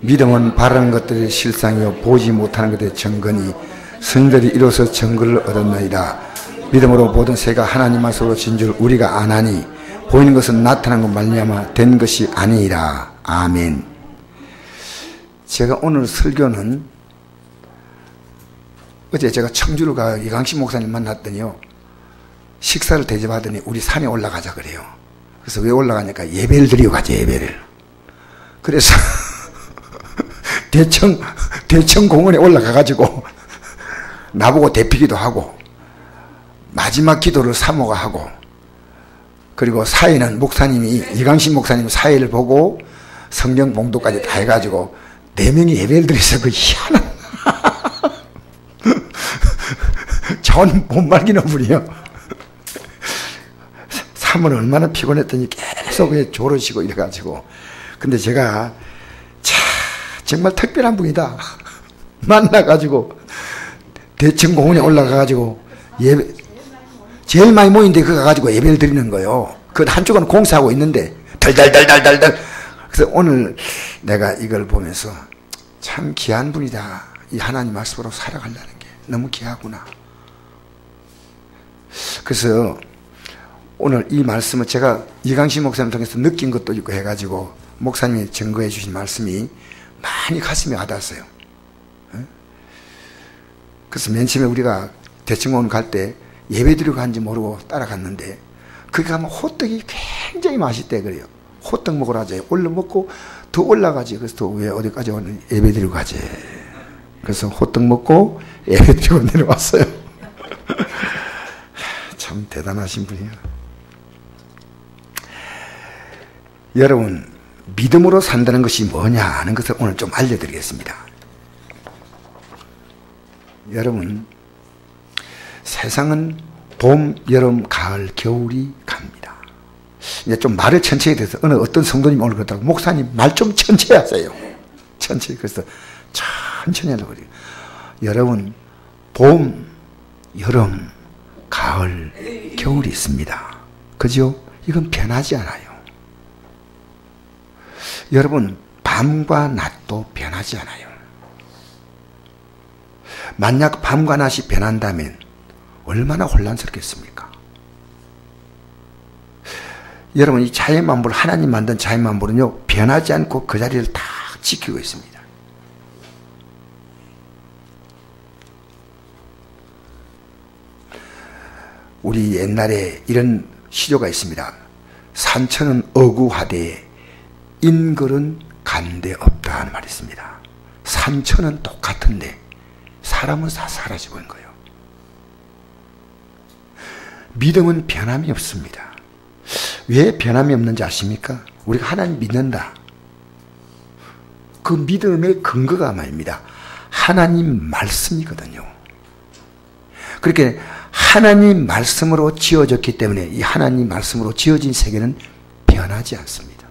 믿음은 바라는 것들의 실상이요 보지 못하는 것들의 증거니 선인들이 이로써 증거를 얻었나이다. 믿음으로 모든 새가 하나님 말씀으로 진 줄 우리가 아나니 보이는 것은 나타난 것 말미암아 된 것이 아니니라. 아멘. 제가 오늘 설교는 어제 제가 청주를 가 이강식 목사님 만났더니요, 식사를 대접하더니 우리 산에 올라가자 그래요. 그래서 왜 올라가니까 예배를 드리고 가죠. 예배를. 그래서 대청 공원에 올라가가지고 나보고 대피기도 하고 마지막 기도를 사모가 하고, 그리고 사회는 목사님이 이강신 목사님 사회를 보고 성경 봉독까지 다 해가지고 4명이 예배를 드려서 그 희한한 전 못 말기는 분이요. 사모는 얼마나 피곤했더니 계속 졸으시고 이래가지고. 근데 제가 정말 특별한 분이다 만나가지고 대청공원에 올라가가지고 예배, 제일 많이 모인데 그거 가가지고 예배를 드리는 거예요. 그 한쪽은 공사하고 있는데 덜덜덜덜덜. 그래서 오늘 내가 이걸 보면서 참 귀한 분이다. 이 하나님 말씀으로 살아가려는 게 너무 귀하구나. 그래서 오늘 이 말씀을 제가 이강신 목사님 통해서 느낀 것도 있고 해가지고 목사님이 증거해 주신 말씀이 많이 가슴에 와닿았어요. 그래서 맨 처음에 우리가 대청공원 갈 때 예배드리고 간지 모르고 따라갔는데, 거기 가면 호떡이 굉장히 맛있대 그래요. 호떡 먹으러 가자. 얼른 먹고 더 올라가지. 그래서 또 왜 어디까지 오는 예배드리고 가지. 그래서 호떡 먹고 예배드리고 내려왔어요. 참 대단하신 분이에요. 여러분, 믿음으로 산다는 것이 뭐냐 하는 것을 오늘 좀 알려드리겠습니다. 여러분, 세상은 봄, 여름, 가을, 겨울이 갑니다. 이제 좀 말을 천천히 해서 어떤 성도님 오늘 그렇다고, 목사님 말 좀 천천히 하세요. 천천히. 그래서 천천히 하려고 그래요. 여러분, 봄, 여름, 가을, 겨울이 있습니다. 그죠? 이건 변하지 않아요. 여러분, 밤과 낮도 변하지 않아요. 만약 밤과 낮이 변한다면 얼마나 혼란스럽겠습니까? 여러분, 이 자연만물, 하나님 만든 자연만물은요, 변하지 않고 그 자리를 다 지키고 있습니다. 우리 옛날에 이런 시조가 있습니다. 산천은 어구하되 인걸은 간데 없다 하는 말이 있습니다. 산천은 똑같은데 사람은 다 사라지고 있는 거예요. 믿음은 변함이 없습니다. 왜 변함이 없는지 아십니까? 우리가 하나님 믿는다. 그 믿음의 근거가 말입니다. 하나님 말씀이거든요. 그렇게 하나님 말씀으로 지어졌기 때문에 이 하나님 말씀으로 지어진 세계는 변하지 않습니다.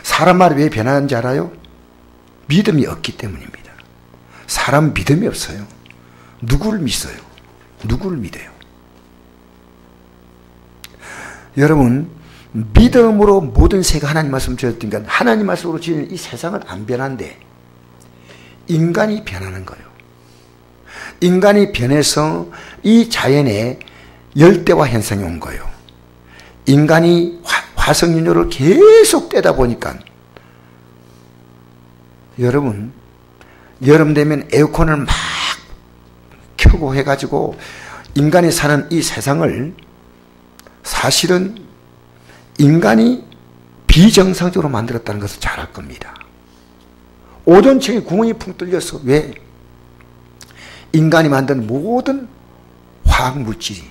사람 말이 왜 변하는지 알아요? 믿음이 없기 때문입니다. 사람 믿음이 없어요. 누구를 믿어요? 누구를 믿어요? 여러분, 믿음으로 모든 세가 하나님 말씀 지었으니까 하나님 말씀으로 지은 이 세상은 안 변한데 인간이 변하는 거예요. 인간이 변해서 이 자연에 열대화 현상이 온 거예요. 인간이 화석연료를 계속 떼다 보니까, 여러분, 여름 되면 에어컨을 막 켜고 해가지고 인간이 사는 이 세상을 사실은 인간이 비정상적으로 만들었다는 것을 잘 알 겁니다. 오존층에 구멍이 풍 뚫려서, 왜? 인간이 만든 모든 화학물질이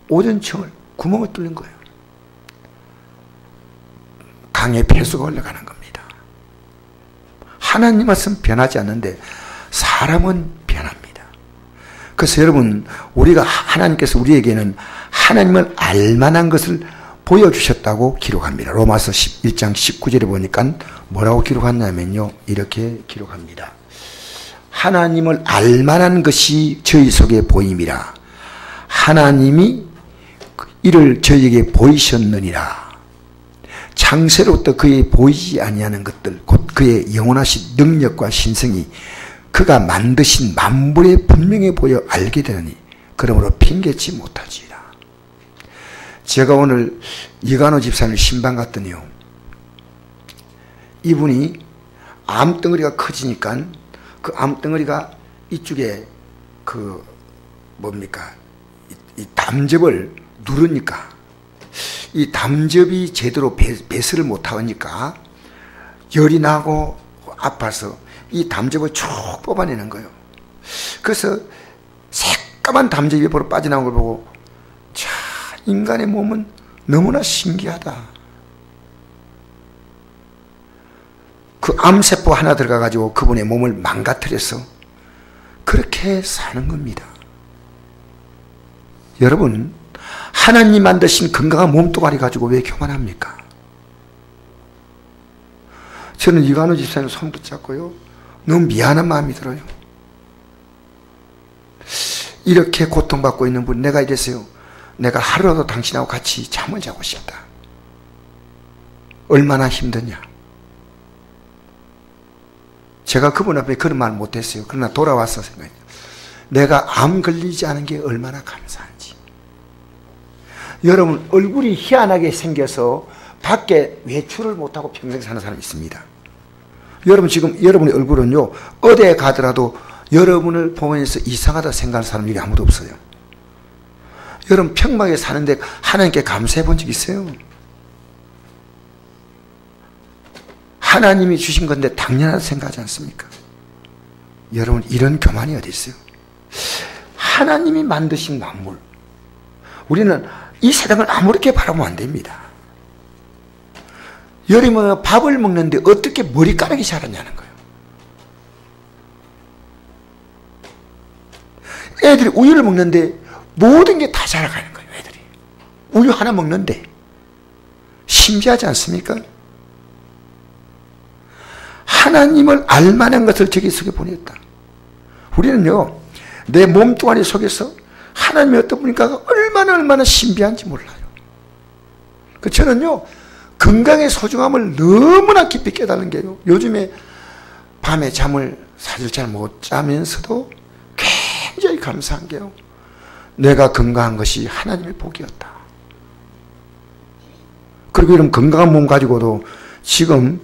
오존층을 구멍을 뚫는 거예요. 강의 폐수가 올라가는 겁니다. 하나님 말씀 변하지 않는데 사람은 변합니다. 그래서 여러분, 우리가 하나님께서 우리에게는 하나님을 알만한 것을 보여주셨다고 기록합니다. 로마서 1장 19절에 보니까 뭐라고 기록하냐면요, 이렇게 기록합니다. 하나님을 알만한 것이 저희 속에 보임이라. 하나님이 이를 저희에게 보이셨느니라. 창세로부터 그의 보이지 아니하는 것들 곧 그의 영원하신 능력과 신성이 그가 만드신 만물에 분명히 보여 알게 되느니 그러므로 핑계치 못하지라. 제가 오늘 이관호 집사님 신방 갔더니요, 이분이 암덩어리가 커지니까 그 암덩어리가 이쪽에 그 뭡니까 이 담즙을 누르니까 이 담즙이 제대로 배설을 못하니까 열이 나고 아파서 이 담즙을 쭉 뽑아내는 거예요. 그래서 새까만 담즙이 바로 빠져나온 걸 보고, 자, 인간의 몸은 너무나 신기하다. 그 암세포 하나 들어가가지고 그분의 몸을 망가뜨려서 그렇게 사는 겁니다. 여러분, 하나님 만드신 건강한 몸뚱아리 가지고 왜 교만합니까? 저는 이관호 집사님 손 붙잡고요, 너무 미안한 마음이 들어요. 이렇게 고통받고 있는 분, 내가 이랬어요. 내가 하루라도 당신하고 같이 잠을 자고 싶다. 얼마나 힘드냐. 제가 그분 앞에 그런 말 못했어요. 그러나 돌아와서 생각해요. 내가 암 걸리지 않은 게 얼마나 감사한지. 여러분, 얼굴이 희한하게 생겨서 밖에 외출을 못하고 평생 사는 사람이 있습니다. 여러분, 지금 여러분의 얼굴은요, 어디에 가더라도 여러분을 보면서 이상하다 생각하는 사람이 아무도 없어요. 여러분, 평막에 사는데 하나님께 감사해 본 적 있어요? 하나님이 주신 건데 당연하다 생각하지 않습니까? 여러분, 이런 교만이 어디 있어요? 하나님이 만드신 만물, 우리는 이 세상을 아무렇게 바라보면 안 됩니다. 여름에 밥을 먹는데 어떻게 머리카락이 자랐냐는 거예요. 애들이 우유를 먹는데 모든 게 다 자라가는 거예요. 애들이 우유 하나 먹는데 신비하지 않습니까? 하나님을 알만한 것을 저기 속에 보냈다. 우리는요, 내 몸뚱아리 속에서 하나님의 어떤 분인가가 얼마나 신비한지 몰라요. 저는요, 건강의 소중함을 너무나 깊이 깨달은 게요, 요즘에 밤에 잠을 사실 잘 못 자면서도 굉장히 감사한 게요, 내가 건강한 것이 하나님의 복이었다. 그리고 이런 건강한 몸 가지고도 지금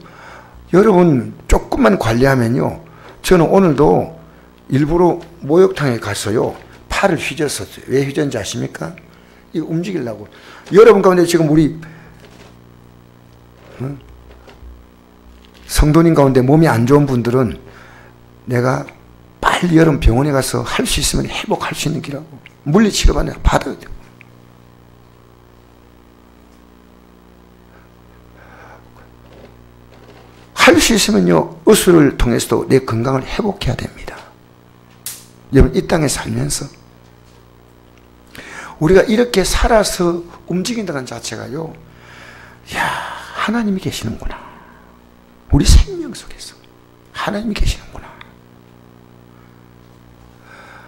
여러분 조금만 관리하면요, 저는 오늘도 일부러 목욕탕에 가서요, 팔을 휘졌었어요. 왜 휘졌는지 아십니까? 이거 움직이려고. 여러분 가운데 지금 우리 성도님 가운데 몸이 안 좋은 분들은 내가 빨리 여러분 병원에 가서 할 수 있으면 회복할 수 있는 길하고 물리치료받아야 받아야 돼요. 할 수 있으면요, 의술을 통해서도 내 건강을 회복해야 됩니다. 여러분, 이 땅에 살면서 우리가 이렇게 살아서 움직인다는 자체가요, 야, 하나님이 계시는구나. 우리 생명 속에서 하나님이 계시는구나.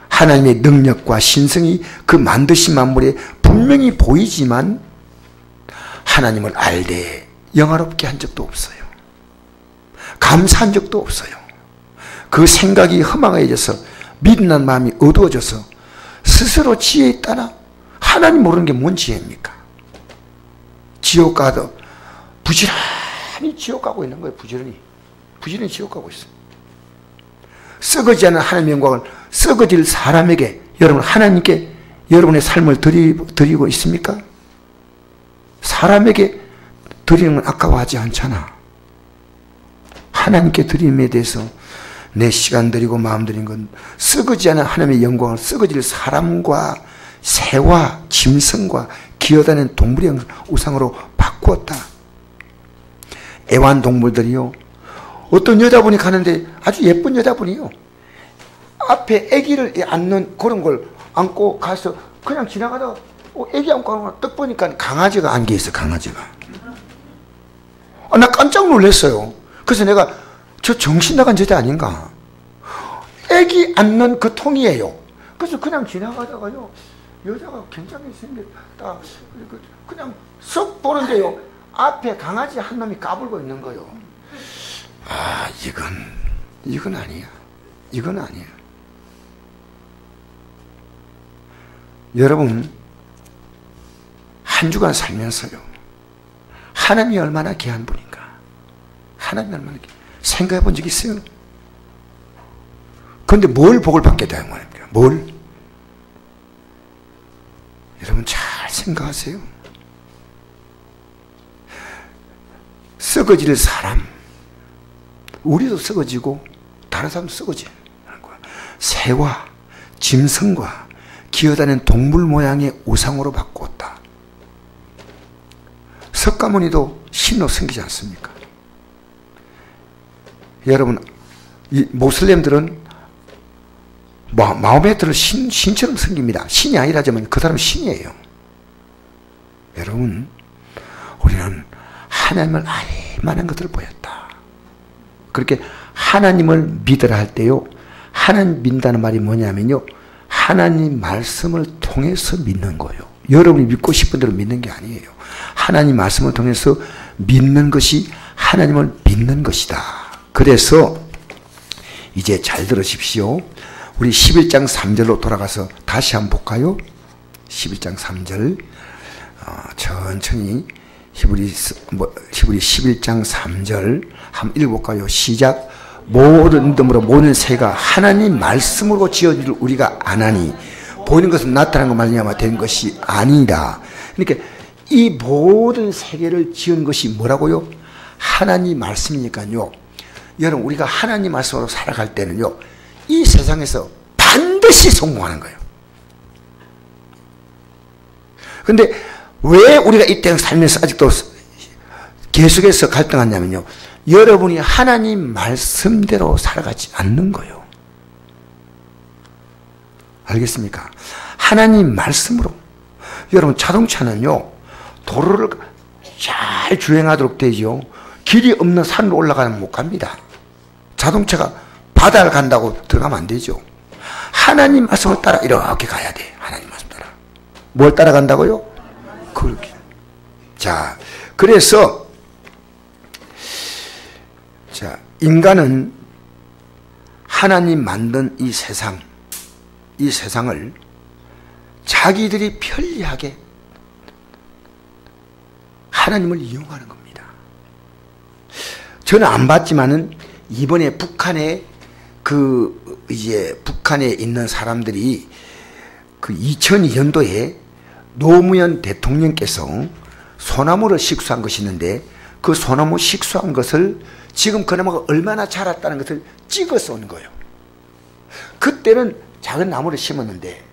하나님의 능력과 신성이 그 만드신 만물에 분명히 보이지만 하나님을 알되 영화롭게 한 적도 없어요. 감사한 적도 없어요. 그 생각이 허망해져서 미련한 마음이 어두워져서 스스로 지혜 있다나 하나님 모르는 게 뭔 지혜입니까? 지옥 가도 부지런히 지옥 가고 있는 거예요. 부지런히 지옥 가고 있어요. 썩어지지 않은 하나님의 영광을 썩어질 사람에게 여러분, 하나님께 여러분의 삶을 드리고 있습니까? 사람에게 드리는 건 아까워하지 않잖아. 하나님께 드림에 대해서 내 시간 드리고 마음 드린 건 썩어지지 않은 하나님의 영광을 썩어질 사람과 새와 짐승과 기어다니는 동물의 우상으로 바꾸었다. 애완동물들이요, 어떤 여자분이 가는데 아주 예쁜 여자분이요, 앞에 아기를 안는 그런 걸 안고 가서 그냥 지나가다가 아기 안고 가는 거 딱 보니까 강아지가 안겨있어. 강아지가. 나 깜짝 놀랐어요. 그래서 내가 저 정신 나간 여자 아닌가, 아기 안는 그 통이에요. 그래서 그냥 지나가다가요, 여자가 굉장히 생겼다 그냥 썩 보는데요, 앞에 강아지 한 놈이 까불고 있는 거요. 아, 이건 아니야. 이건 아니야. 여러분, 한 주간 살면서요, 하나님이 얼마나 귀한 분인가. 하나님이 얼마나 생각해 본 적 있어요? 그런데 뭘 복을 받게 되는 겁니까? 뭘? 여러분 잘 생각하세요. 썩어질 사람, 우리도 썩어지고 다른 사람도 썩어지는 거야. 새와 짐승과 기어다니는 동물 모양의 우상으로 바꾸었다. 석가모니도 신으로 섬기지 않습니까? 여러분, 이 모슬렘들은 마호메트를 신처럼 섬깁니다. 신이 아니라지만 그 사람은 신이에요. 여러분, 우리는 하나님을 알만한 것들을 보였다. 그렇게 하나님을 믿으라 할 때요, 하나님 믿는다는 말이 뭐냐면요, 하나님 말씀을 통해서 믿는 거예요. 여러분이 믿고 싶은 대로 믿는 게 아니에요. 하나님 말씀을 통해서 믿는 것이 하나님을 믿는 것이다. 그래서 이제 잘 들으십시오. 우리 11장 3절로 돌아가서 다시 한번 볼까요? 11장 3절 천천히 히브리 11장 3절 한번 읽어볼까요? 시작. 모든 이름으로 모든 새가 하나님 말씀으로 지어질 우리가 아나니 보이는 것은 나타난 것 말미암아 된 것이 아니라. 그러니까 이 모든 세계를 지은 것이 뭐라고요? 하나님 말씀이니까요. 여러분, 우리가 하나님 말씀으로 살아갈 때는요, 이 세상에서 반드시 성공하는 거예요. 그런데 왜 우리가 이 땅 살면서 아직도 계속해서 갈등하냐면요, 여러분이 하나님 말씀대로 살아가지 않는 거예요. 알겠습니까? 하나님 말씀으로. 여러분, 자동차는요, 도로를 잘 주행하도록 되죠. 길이 없는 산으로 올라가면 못 갑니다. 자동차가 바다를 간다고 들어가면 안 되죠. 하나님 말씀을 따라 이렇게 가야 돼. 하나님 말씀 따라. 뭘 따라간다고요? 그렇게. 자, 그래서 자, 인간은 하나님 만든 이 세상을 자기들이 편리하게 하나님을 이용하는 겁니다. 저는 안 봤지만은 이번에 북한에 북한에 있는 사람들이 그 2002년도에 노무현 대통령께서 소나무를 식수한 것이 있는데, 그 소나무 식수한 것을 지금 그 나무가 얼마나 자랐다는 것을 찍어서 온 거예요. 그때는 작은 나무를 심었는데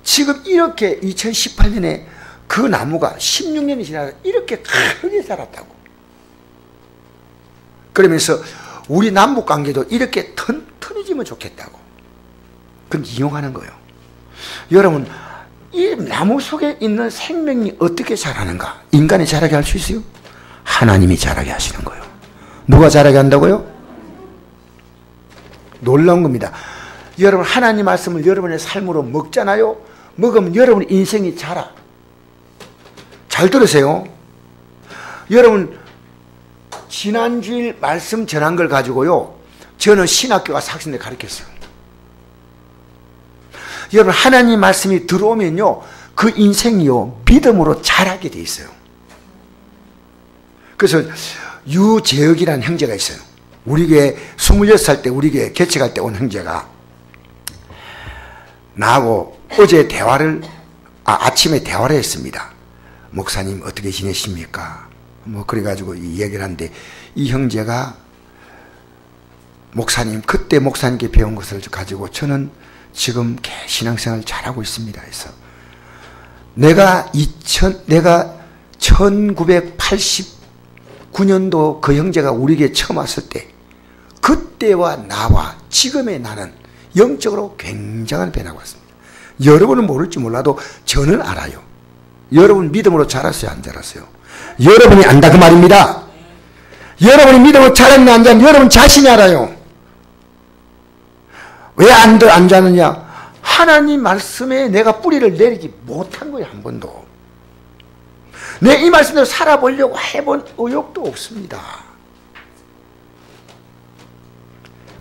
지금 이렇게 2018년에 그 나무가 16년이 지나서 이렇게 크게 자랐다고. 그러면서 우리 남북 관계도 이렇게 튼튼해지면 좋겠다고. 그럼 이용하는 거예요. 여러분, 이 나무 속에 있는 생명이 어떻게 자라는가? 인간이 자라게 할 수 있어요? 하나님이 자라게 하시는 거예요. 누가 자라게 한다고요? 놀라운 겁니다. 여러분, 하나님 말씀을 여러분의 삶으로 먹잖아요. 먹으면 여러분 인생이 자라. 잘 들으세요. 여러분, 지난주일 말씀 전한 걸 가지고요, 저는 신학교 가서 학생들 가르쳤어요. 여러분, 하나님 말씀이 들어오면요, 그 인생이요, 믿음으로 자라게 돼 있어요. 그래서 유재혁이라는 형제가 있어요. 우리 교회 26살 때 우리 교회 개척할 때 온 형제가 나하고 어제 아침에 대화를 했습니다. 목사님 어떻게 지내십니까? 뭐 그래가지고 이야기를 하는데, 이 형제가 목사님, 그때 목사님께 배운 것을 가지고 저는 지금 신앙생활 잘하고 있습니다. 해서 내가 1989년도 그 형제가 우리에게 처음 왔을 때, 그때와 나와 지금의 나는 영적으로 굉장한 변화가 왔습니다. 여러분은 모를지 몰라도 저는 알아요. 여러분 믿음으로 자랐어요, 안 자랐어요? 여러분이 안다 그 말입니다. 여러분이 믿음으로 자랐냐 안 자랐냐 여러분 자신이 알아요. 왜 안 자느냐? 하나님 말씀에 내가 뿌리를 내리지 못한 거예요, 한 번도. 내 이 말씀대로 살아보려고 해본 의욕도 없습니다.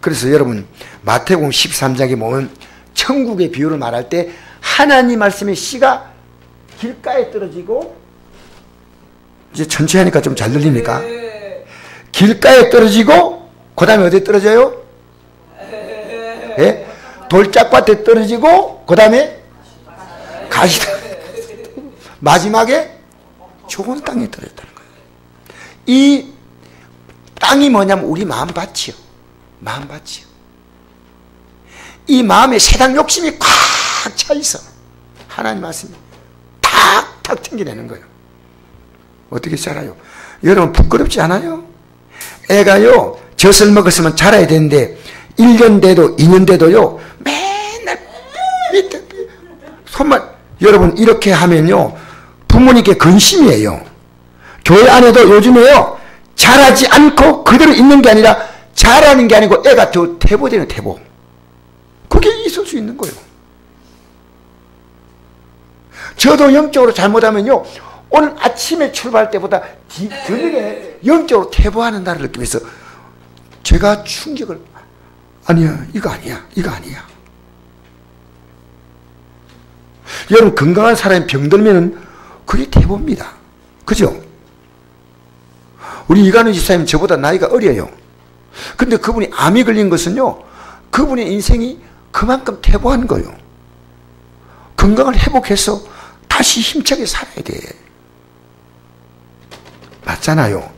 그래서 여러분 마태복음 13장에 보면 천국의 비유를 말할 때 하나님 말씀의 씨가 길가에 떨어지고, 이제 천천히 하니까 좀 잘 들립니까? 길가에 떨어지고 그 다음에 어디에 떨어져요? 예? 돌짝밭에 떨어지고 그 다음에 가시 마지막에 좋은 땅에 떨어졌다는 거예요. 이 땅이 뭐냐면 우리 마음밭이요. 마음밭이요. 이 마음에 세상 욕심이 꽉 차 있어. 하나님 말씀이 탁탁 튕겨내는 거예요. 어떻게 자라요? 여러분 부끄럽지 않아요? 애가요 젖을 먹었으면 자라야 되는데 1년 돼도 2년 돼도요 맨날 밑에 손만, 여러분 이렇게 하면요 부모님께 근심이에요. 교회 안에도 요즘에요 자라지 않고 그대로 있는 게 아니라 자라는 게 아니고 애가 더 퇴보되는 태보. 그게 있을 수 있는 거예요. 저도 영적으로 잘못하면요 오늘 아침에 출발할 때보다 저녁에 영적으로 퇴보하는 날을 느끼면서 제가 충격을, 아니야 이거 아니야 이거 아니야. 여러분 건강한 사람이 병들면 그게 퇴보입니다. 그죠? 우리 이관우 집사님 저보다 나이가 어려요. 근데 그분이 암이 걸린 것은요 그분의 인생이 그만큼 퇴보한 거예요. 건강을 회복해서 다시 힘차게 살아야 돼. 맞잖아요.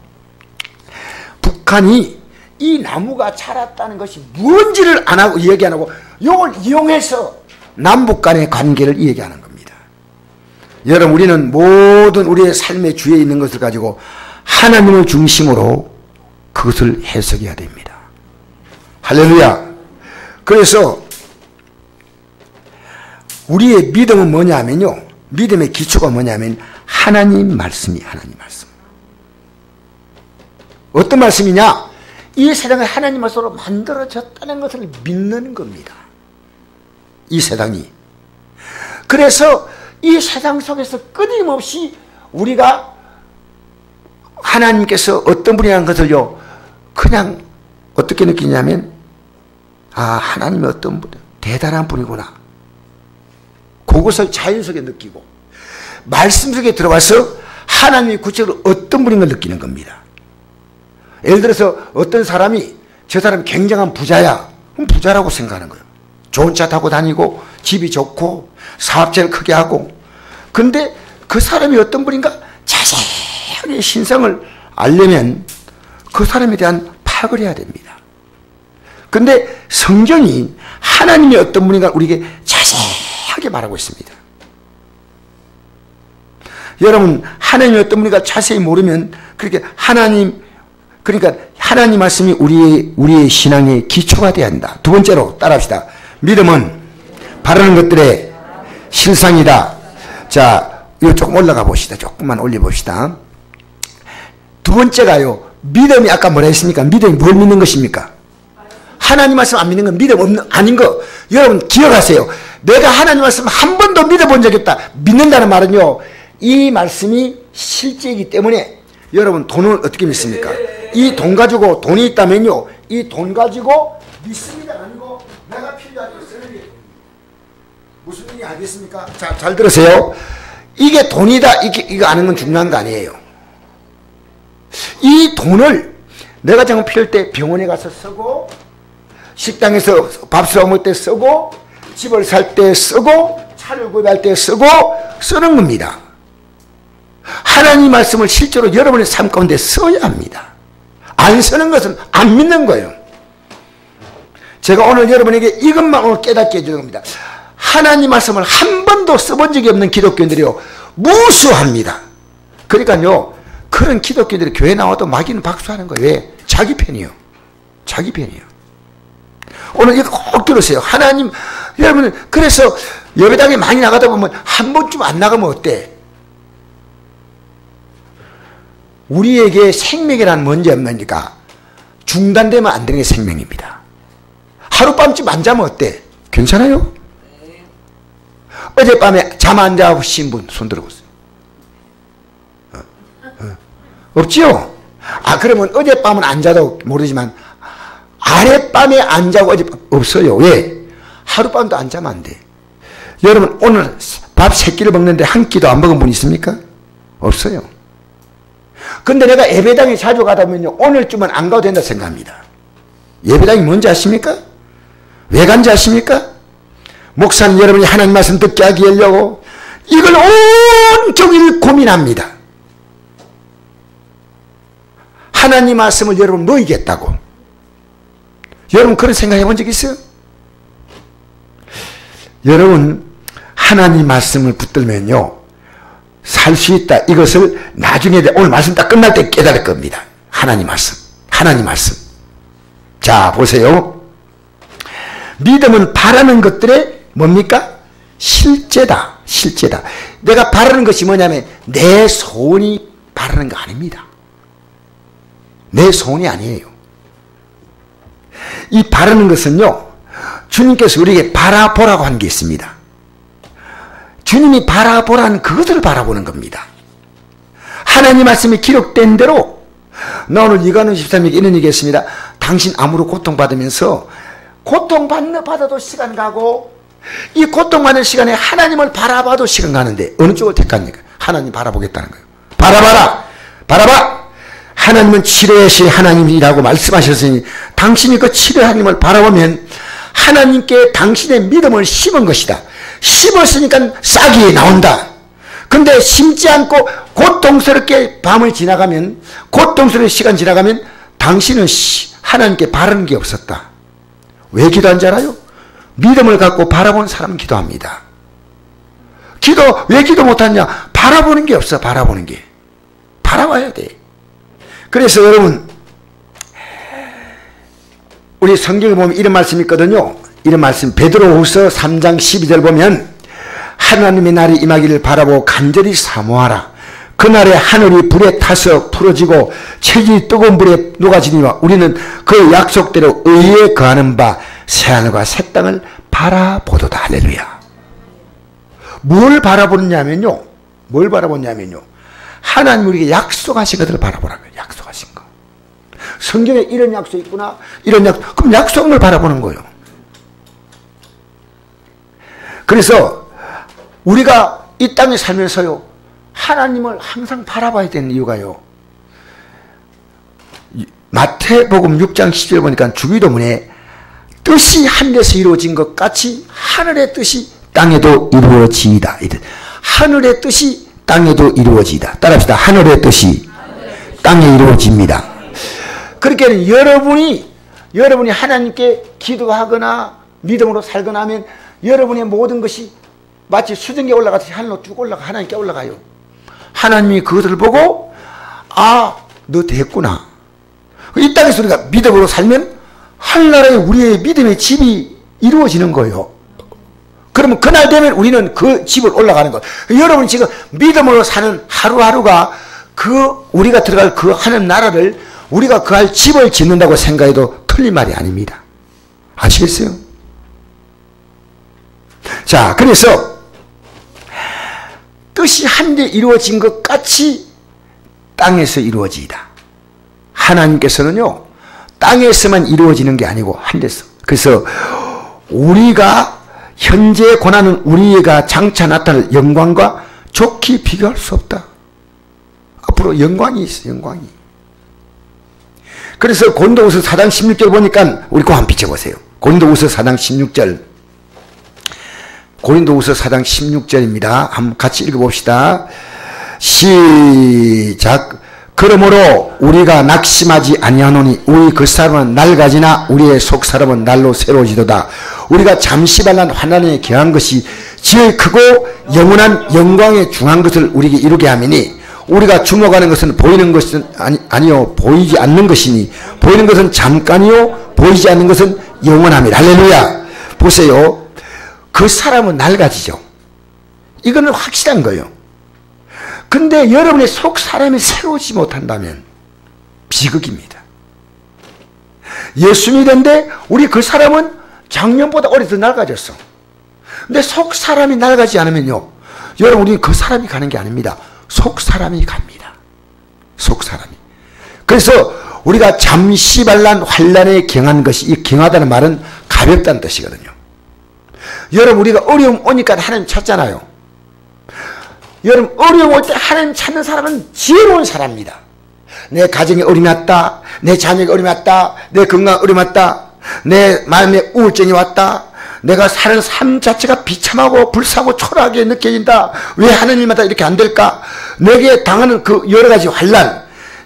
북한이 이 나무가 자랐다는 것이 뭔지를 안 하고 얘기 안 하고 이걸 이용해서 남북 간의 관계를 얘기하는 겁니다. 여러분 우리는 모든 우리의 삶의 주위에 있는 것을 가지고 하나님을 중심으로 그것을 해석해야 됩니다. 할렐루야. 그래서 우리의 믿음은 뭐냐면요 믿음의 기초가 뭐냐면 하나님 말씀이 하나님 말씀. 어떤 말씀이냐? 이 세상을 하나님 말씀으로 만들어졌다는 것을 믿는 겁니다. 이 세상이. 그래서 이 세상 속에서 끊임없이 우리가 하나님께서 어떤 분이라는 것을요 그냥 어떻게 느끼냐면 아 하나님이 어떤 분 대단한 분이구나. 그것을 자연 속에 느끼고 말씀 속에 들어와서 하나님이 구체적으로 어떤 분인 걸 느끼는 겁니다. 예를 들어서 어떤 사람이 저 사람이 굉장한 부자야. 그럼 부자라고 생각하는 거예요. 좋은 차 타고 다니고 집이 좋고 사업체를 크게 하고. 근데 그 사람이 어떤 분인가 자세하게 신성을 알려면 그 사람에 대한 파악을 해야 됩니다. 근데 성경이 하나님이 어떤 분인가 우리에게 자세하게 말하고 있습니다. 여러분 하나님이 어떤 분인가 자세히 모르면 그렇게 그러니까 하나님 말씀이 우리의 신앙의 기초가 되어야 한다. 두 번째로 따라합시다. 믿음은 바라는 것들의 실상이다. 자, 이거 조금 올라가 봅시다. 조금만 올려봅시다. 두 번째가요. 믿음이 아까 뭐라 했습니까? 믿음이 뭘 믿는 것입니까? 하나님 말씀 안 믿는 건 믿음 아닌 거. 여러분 기억하세요. 내가 하나님 말씀 한 번도 믿어본 적이 없다. 믿는다는 말은요. 이 말씀이 실제이기 때문에 여러분 돈을 어떻게 믿습니까? 이 돈 가지고 돈이 있다면요. 이 돈 가지고 믿습니다. 아니고 내가 필요하게 쓰는 게 무슨 일이 알겠습니까? 자, 잘 들으세요. 이게 돈이다. 이거 아는 건 중요한 거 아니에요. 이 돈을 내가 정말 필요할 때 병원에 가서 쓰고 식당에서 밥을 먹을 때 쓰고 집을 살 때 쓰고 차를 구입할 때 쓰고 쓰는 겁니다. 하나님 말씀을 실제로 여러분의 삶 가운데 써야 합니다. 안 쓰는 것은 안 믿는 거예요. 제가 오늘 여러분에게 이것만 오늘 깨닫게 해주는 겁니다. 하나님 말씀을 한 번도 써본 적이 없는 기독교인들이요 무수합니다. 그러니까요 그런 기독교인들이 교회 나와도 마귀는 박수하는 거예요. 왜? 자기 편이요. 자기 편이요. 오늘 이거 꼭 들으세요. 하나님 여러분 그래서 예배당에 많이 나가다 보면 한 번쯤 안 나가면 어때? 우리에게 생명이라는 뭔지 없습니까? 중단되면 안 되는 게 생명입니다. 하룻밤쯤 안 자면 어때? 괜찮아요? 어젯밤에 잠 안 자신 분 손 들어보세요. 없지요? 그러면 어젯밤은 안 자도 모르지만 아랫밤에 안 자고 어젯밤 없어요. 왜? 하룻밤도 안 자면 안 돼. 여러분 오늘 밥 3끼를 먹는데 한 끼도 안 먹은 분 있습니까? 없어요. 근데 내가 예배당에 자주 가다 보면요, 오늘쯤은 안 가도 된다 생각합니다. 예배당이 뭔지 아십니까? 왜 간지 아십니까? 목사님 여러분이 하나님 말씀 듣게 하기 하려고 이걸 온종일 고민합니다. 하나님 말씀을 여러분 모이겠다고. 여러분 그런 생각해 본 적 있어요? 여러분 하나님 말씀을 붙들면요 살 수 있다. 이것을 나중에 오늘 말씀 딱 끝날 때 깨달을 겁니다. 하나님 말씀. 하나님 말씀. 자 보세요. 믿음은 바라는 것들의 뭡니까? 실제다. 실제다. 내가 바라는 것이 뭐냐면 내 소원이 바라는 거 아닙니다. 내 소원이 아니에요. 이 바라는 것은요 주님께서 우리에게 바라보라고 한 게 있습니다. 주님이 바라보라는 그것을 바라보는 겁니다. 하나님 말씀이 기록된 대로 나 오늘 이관훈 집사님에게 이런 얘기했습니다. 당신 암으로 고통받으면서 고통받아도 시간 가고 이 고통받는 시간에 하나님을 바라봐도 시간 가는데 어느 쪽을 택합니까? 하나님 바라보겠다는 거예요. 바라봐라. 바라봐. 하나님은 치료의 신 하나님이라고 말씀하셨으니 당신이 그 치료의 하나님을 바라보면 하나님께 당신의 믿음을 심은 것이다. 심었으니까 싹이 나온다. 근데 심지 않고 고통스럽게 밤을 지나가면, 고통스러운 시간 지나가면 당신은 하나님께 바라는 게 없었다. 왜 기도한 줄 알아요? 믿음을 갖고 바라본 사람은 기도합니다. 왜 기도 못하냐? 바라보는 게 없어. 바라보는 게. 바라봐야 돼. 그래서 여러분 우리 성경을 보면 이런 말씀이 있거든요. 이런 말씀 베드로후서 3장 12절 보면 하나님의 날이 임하기를 바라보고 간절히 사모하라. 그날에 하늘이 불에 타서 풀어지고 체질이 뜨거운 불에 녹아지니와 우리는 그 약속대로 의에 거하는 바 새하늘과 새 땅을 바라보도다. 할렐루야. 뭘 바라보느냐면요. 뭘 바라보냐면요. 하나님 우리에게 약속하신 것들을 바라보라고요. 약속하신 거. 성경에 이런 약속이 있구나. 이런 약속. 그럼 약속을 바라보는 거예요. 그래서 우리가 이 땅에 살면서요. 하나님을 항상 바라봐야 되는 이유가요. 마태복음 6장 10절 보니까 주기도문에 뜻이 하늘에서 이루어진 것 같이 하늘의 뜻이 땅에도 이루어지이다. 하늘의 뜻이 땅에도 이루어지이다. 따라합시다. 하늘의 뜻이 땅에 이루어집니다. 그렇게 여러분이 하나님께 기도하거나 믿음으로 살거나 하면 여러분의 모든 것이 마치 수증기에 올라가듯이 하늘로 쭉 하나님께 올라가요. 하나님이 그것을 보고 너 됐구나. 이 땅에서 우리가 믿음으로 살면 하늘나라에 우리의 믿음의 집이 이루어지는 거예요. 그러면 그날 되면 우리는 그 집을 올라가는 거예요. 여러분 지금 믿음으로 사는 하루하루가 우리가 들어갈 그 하늘 나라를 우리가 그 할 집을 짓는다고 생각해도 틀린 말이 아닙니다. 아시겠어요? 자, 그래서 뜻이 한데 이루어진 것 같이 땅에서 이루어지이다. 하나님께서는요, 땅에서만 이루어지는 게 아니고 하늘에서. 그래서 우리가 현재 고난은 우리가 장차 나타날 영광과 좋게 비교할 수 없다. 앞으로 영광이 있어, 영광이. 그래서 고린도후서 4장 16절 보니까 우리 꼭 한번 비춰보세요. 고린도후서 4장 16절. 고린도후서 4장 16절입니다. 한번 같이 읽어봅시다. 시작. 그러므로 우리가 낙심하지 아니하노니 우리 겉사람은 낡아지나 우리의 속사람은 날로 새로워지도다. 우리가 잠시 발란 환난에 겨한 것이 제일 크고 영원한 영광에 중한 것을 우리에게 이루게 하미니 우리가 주목하는 것은 보이는 것은 아니요 보이지 않는 것이니 보이는 것은 잠깐이요 보이지 않는 것은 영원합니다. 할렐루야. 보세요. 그 사람은 낡아지죠. 이거는 확실한 거예요. 근데 여러분의 속 사람이 새로워지지 못한다면 비극입니다. 예수 믿는데 우리 그 사람은 작년보다 올해 더 낡아졌어. 근데 속 사람이 낡아지지 않으면요, 여러분 우리는 그 사람이 가는 게 아닙니다. 속 사람이 갑니다. 속 사람이. 그래서 우리가 잠시 발란 환란에 경한 것이, 이 경하다는 말은 가볍다는 뜻이거든요. 여러분, 우리가 어려움 오니까 하나님 찾잖아요. 여러분, 어려움 올 때 하나님 찾는 사람은 지혜로운 사람입니다. 내 가정에 어려움이 왔다, 내 자녀가 어려움이 왔다, 내 건강에 어려움이 왔다, 내 마음에 우울증이 왔다, 내가 사는 삶 자체가 비참하고 불쌍하고 초라하게 느껴진다. 왜 하나님마다 이렇게 안 될까? 내게 당하는 그 여러 가지 환란,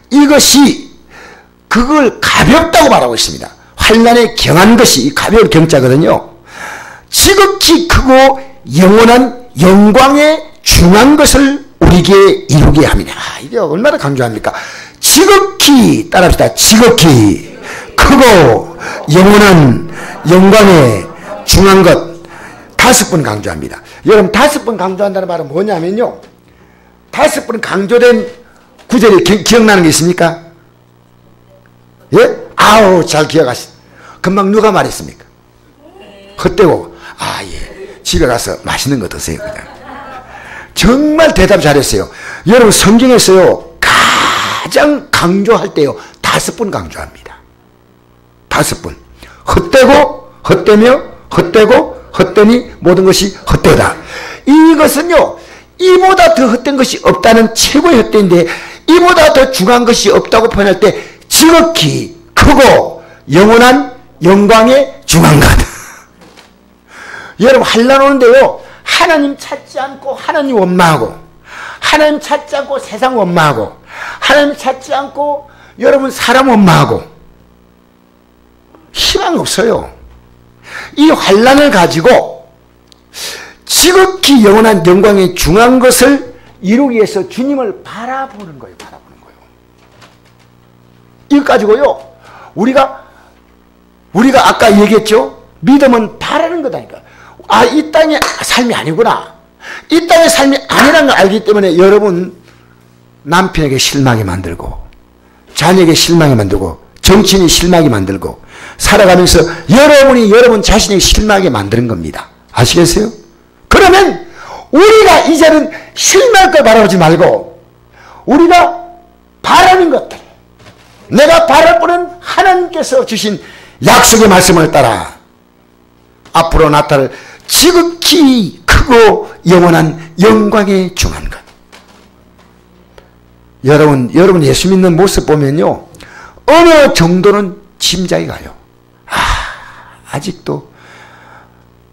이것이 그걸 가볍다고 말하고 있습니다. 환란에 경한 것이 가벼운 경자거든요. 지극히 크고 영원한 영광에 중한 것을 우리에게 이루게 합니다. 이게 얼마나 강조합니까? 지극히, 따라합시다. 지극히 크고 영원한 영광에 중한 것 5번 강조합니다. 여러분, 5번 강조한다는 말은 뭐냐면요, 5번 강조된 구절이 기억나는 게 있습니까? 예? 아우, 잘 기억하시. 금방 누가 말했습니까? 헛되고, 아, 예, 집에 가서 맛있는 거 드세요, 그냥. 정말 대답 잘했어요. 여러분, 성경에서요, 가장 강조할 때요, 5번 강조합니다. 5번. 헛되고, 헛되며, 헛되고, 헛되니 모든 것이 헛되다. 이것은요, 이보다 더 헛된 것이 없다는 최고의 헛된데, 이보다 더 중한 것이 없다고 표현할 때 지극히 크고 영원한 영광에 중한 것. 여러분, 환난 오는데요, 하나님 찾지 않고 하나님 원망하고, 하나님 찾지 않고 세상 원망하고, 하나님 찾지 않고 여러분 사람 원망하고, 희망 없어요. 이 환난을 가지고 지극히 영원한 영광에 중한 것을 이루기 위해서 주님을 바라보는 거예요. 바라보는 거예요. 이거 가지고요, 우리가 아까 얘기했죠? 믿음은 바라는 거다니까. 아, 이 땅의 삶이 아니구나. 이 땅의 삶이 아니라는 걸 알기 때문에 여러분, 남편에게 실망하게 만들고, 자녀에게 실망하게 만들고, 정치인이 실망하게 만들고, 살아가면서 여러분이 여러분 자신에게 실망하게 만드는 겁니다. 아시겠어요? 그러면 우리가 이제는 실망할 걸 바라보지 말고, 우리가 바라는 것들, 내가 바라보는 하나님께서 주신 약속의 말씀을 따라 앞으로 나타날 지극히 크고 영원한 영광에 중한 것. 여러분 예수 믿는 모습 보면요, 어느 정도는 짐작이 가요. 아직도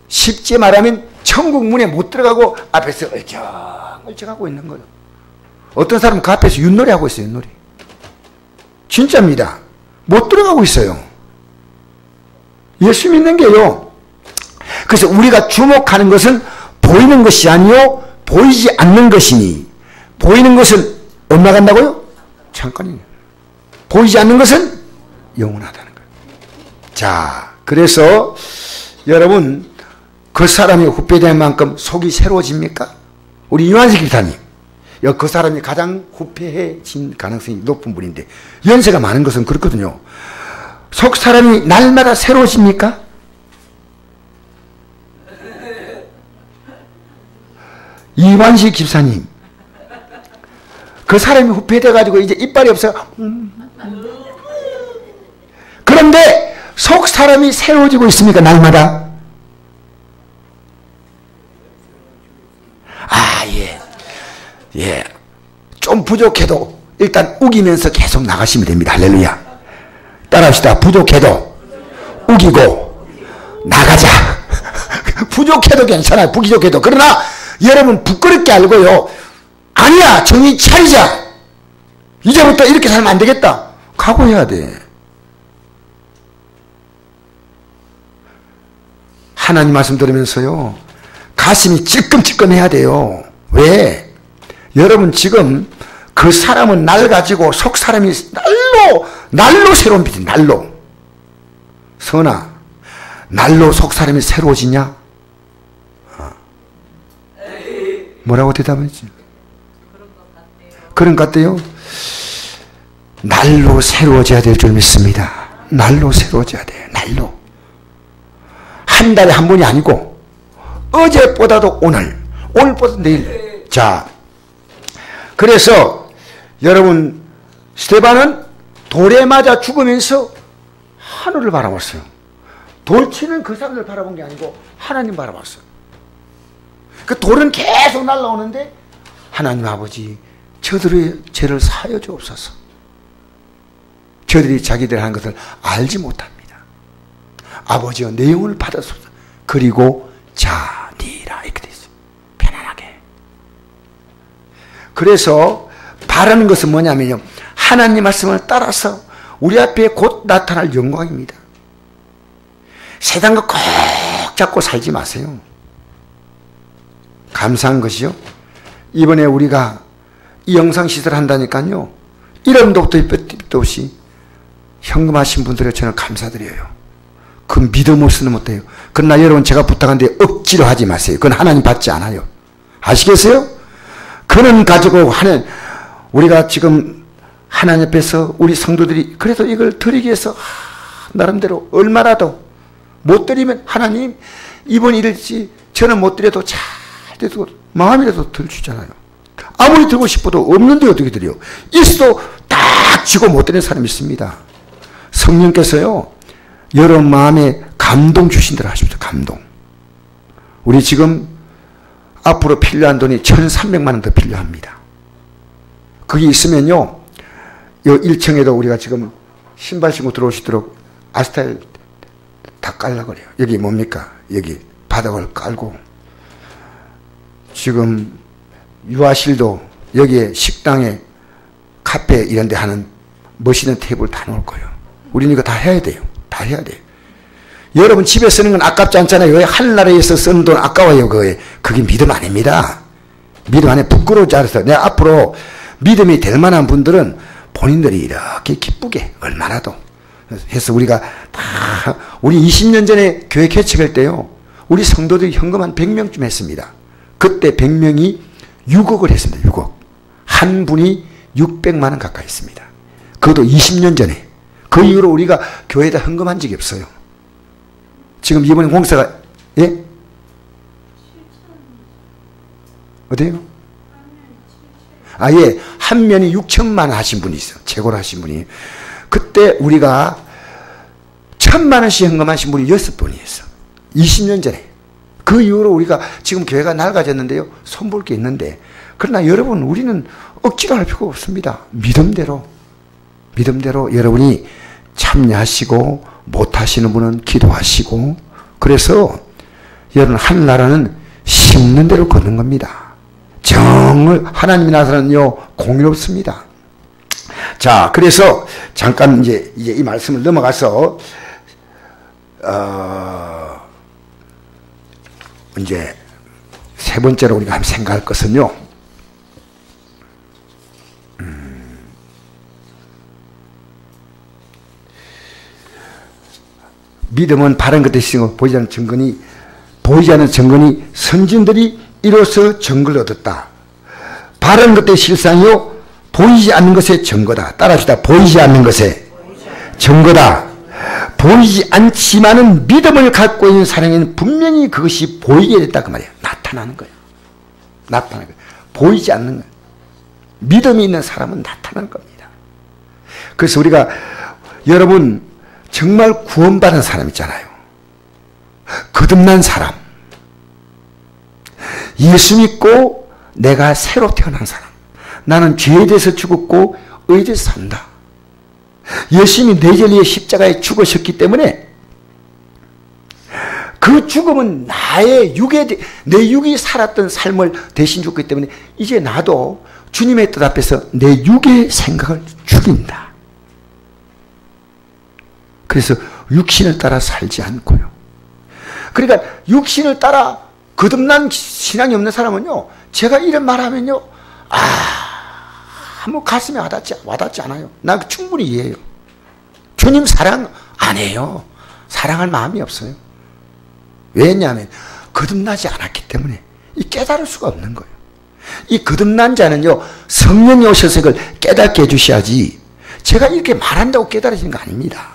쉽게 말하면 천국 문에 못 들어가고 앞에서 얼쩡얼쩡하고 있는 거예요. 어떤 사람은 그 앞에서 윷놀이 하고 있어요. 윷놀이. 진짜입니다. 못 들어가고 있어요. 예수 믿는 게요, 그래서 우리가 주목하는 것은 보이는 것이 아니요 보이지 않는 것이니, 보이는 것은 얼마 간다고요? 잠깐이요. 보이지 않는 것은 영원하다는 거예요. 자, 그래서 여러분, 그 사람이 후패된 만큼 속이 새로워집니까? 우리 유한식 기사님, 그 사람이 가장 후패해진 가능성이 높은 분인데, 연세가 많은 것은 그렇거든요. 속 사람이 날마다 새로워집니까? 이완식 집사님, 그 사람이 후패돼가지고 이제 이빨이 없어요. 그런데 속 사람이 새로워지고 있습니까? 날마다? 예. 좀 부족해도 일단 우기면서 계속 나가시면 됩니다. 할렐루야. 따라합시다. 부족해도 우기고 나가자. 부족해도 괜찮아요. 부족해도. 그러나 여러분, 부끄럽게 알고요, 아니야, 정신 차리자, 이제부터 이렇게 살면 안 되겠다, 각오해야 돼. 하나님 말씀 들으면서요, 가슴이 찔끔찔끔해야 돼요. 왜? 여러분, 지금 그 사람은 날 가지고 속 사람이 날로 새로운 빛이, 날로. 선아, 날로 속 사람이 새로워지냐? 뭐라고 대답했지? 그런 것 같아요. 날로 새로워져야 될 줄 믿습니다. 날로 새로워져야 돼요. 날로. 한 달에 한 번이 아니고 어제보다도 오늘보다 내일. 자, 그래서 여러분, 스데반은 돌에 맞아 죽으면서 하늘을 바라봤어요. 돌치는 그 사람들 바라본 게 아니고 하나님 바라봤어요. 그 돌은 계속 날아오는데 하나님 아버지 저들의 죄를 사하여 주옵소서. 저들이 자기들 하는 것을 알지 못합니다. 아버지여 내 영혼을 받았소서. 그리고 자니라 이렇게 돼 있어요. 편안하게. 그래서 바라는 것은 뭐냐면요, 하나님 말씀을 따라서 우리 앞에 곧 나타날 영광입니다. 세상과 꼭 잡고 살지 마세요. 감사한 것이요, 이번에 우리가 이 영상 시설 한다니까요, 이름도 없도 뼈도 없이 현금하신 분들에 저는 감사드려요. 그 믿음 없으면 못해요. 그러나 여러분, 제가 부탁한데 억지로 하지 마세요. 그건 하나님 받지 않아요. 아시겠어요? 그는 가지고 하는, 우리가 지금 하나님 앞에서 우리 성도들이 그래도 이걸 드리기 위해서 나름대로 얼마라도 못 드리면 하나님 이번 일일지 저는 못 드려도 잘 돼도 마음이라도 덜 주잖아요. 아무리 들고 싶어도 없는데 어떻게 드려요? 있어도 딱 쥐고 못 드리는 사람이 있습니다. 성령께서요, 여러분 마음에 감동 주신 대로 하십시오. 감동. 우리 지금 앞으로 필요한 돈이 1,300만 원 더 필요합니다. 그게 있으면요, 요 1층에도 우리가 지금 신발 신고 들어오시도록 아스타일 다 깔라고 그래요. 여기 뭡니까? 여기 바닥을 깔고, 지금 유아실도 여기에 식당에 카페 이런 데 하는 멋있는 테이블 다 놓을 거예요. 우리는 이거 다 해야 돼요. 다 해야 돼요. 여러분 집에 쓰는 건 아깝지 않잖아요. 왜 하늘나라에서 쓰는 돈 아까워요? 그게 믿음 아닙니다. 믿음 안에 부끄러우지 않아서. 내가 앞으로 믿음이 될 만한 분들은 본인들이 이렇게 기쁘게 얼마나도 해서 우리가 다, 우리 20년 전에 교회 개척할 때요, 우리 성도들이 현금 한 100명쯤 했습니다. 그때 100명이 6억을 했습니다. 6억. 한 분이 600만 원 가까이 했습니다. 그것도 20년 전에. 그 이후로 우리가 교회에다 헌금한 적이 없어요. 지금 이번에 공사가, 예? 어때요? 예. 한 면이 6천만 원 하신 분이 있어요. 재고를 하신 분이. 그때 우리가 1,000만 원씩 헌금하신 분이 6분이었어. 20년 전에. 그 이후로 우리가 지금 교회가 낡아졌는데요, 손볼 게 있는데, 그러나 여러분, 우리는 억지로 할 필요가 없습니다. 믿음대로 여러분이 참여하시고 못하시는 분은 기도하시고, 그래서 여러분 하늘나라는 심는 대로 걷는 겁니다. 정을 하나님이 나서는요 공의롭습니다. 자, 그래서 잠깐 이제 이 말씀을 넘어가서 이제 세 번째로 우리가 한번 생각할 것은요, 믿음은 바른 것에 있으며 보이지 않는 증거니 선진들이 이로써 증거를 얻었다. 바른 것의 실상이요 보이지 않는 것의 증거다. 따라합시다. 보이지 않는 것의 증거다. 보이지 않지만은 믿음을 갖고 있는 사람에게는 분명히 그것이 보이게 됐다 그 말이에요. 나타나는 거예요. 나타나는 거예요. 보이지 않는 거예요. 믿음이 있는 사람은 나타나는 겁니다. 그래서 우리가 여러분 정말 구원받은 사람 있잖아요. 거듭난 사람. 예수 믿고 내가 새로 태어난 사람. 나는 죄에 대해서 죽었고 의에 대해서 산다. 예수님이 내 죄를 위해 십자가에 죽으셨기 때문에 그 죽음은 나의 내 육이 살았던 삶을 대신 죽기 때문에 이제 나도 주님의 뜻 앞에서 내 육의 생각을 죽인다. 그래서 육신을 따라 살지 않고요. 그러니까 육신을 따라 거듭난 신앙이 없는 사람은요, 제가 이런 말하면요, 뭐 가슴에 와닿지 않아요. 난 충분히 이해해요. 주님 사랑 안 해요. 사랑할 마음이 없어요. 왜냐하면 거듭나지 않았기 때문에 이 깨달을 수가 없는 거예요. 이 거듭난 자는요, 성령이 오셔서 이걸 깨닫게 해주셔야지 제가 이렇게 말한다고 깨달아지는 거 아닙니다.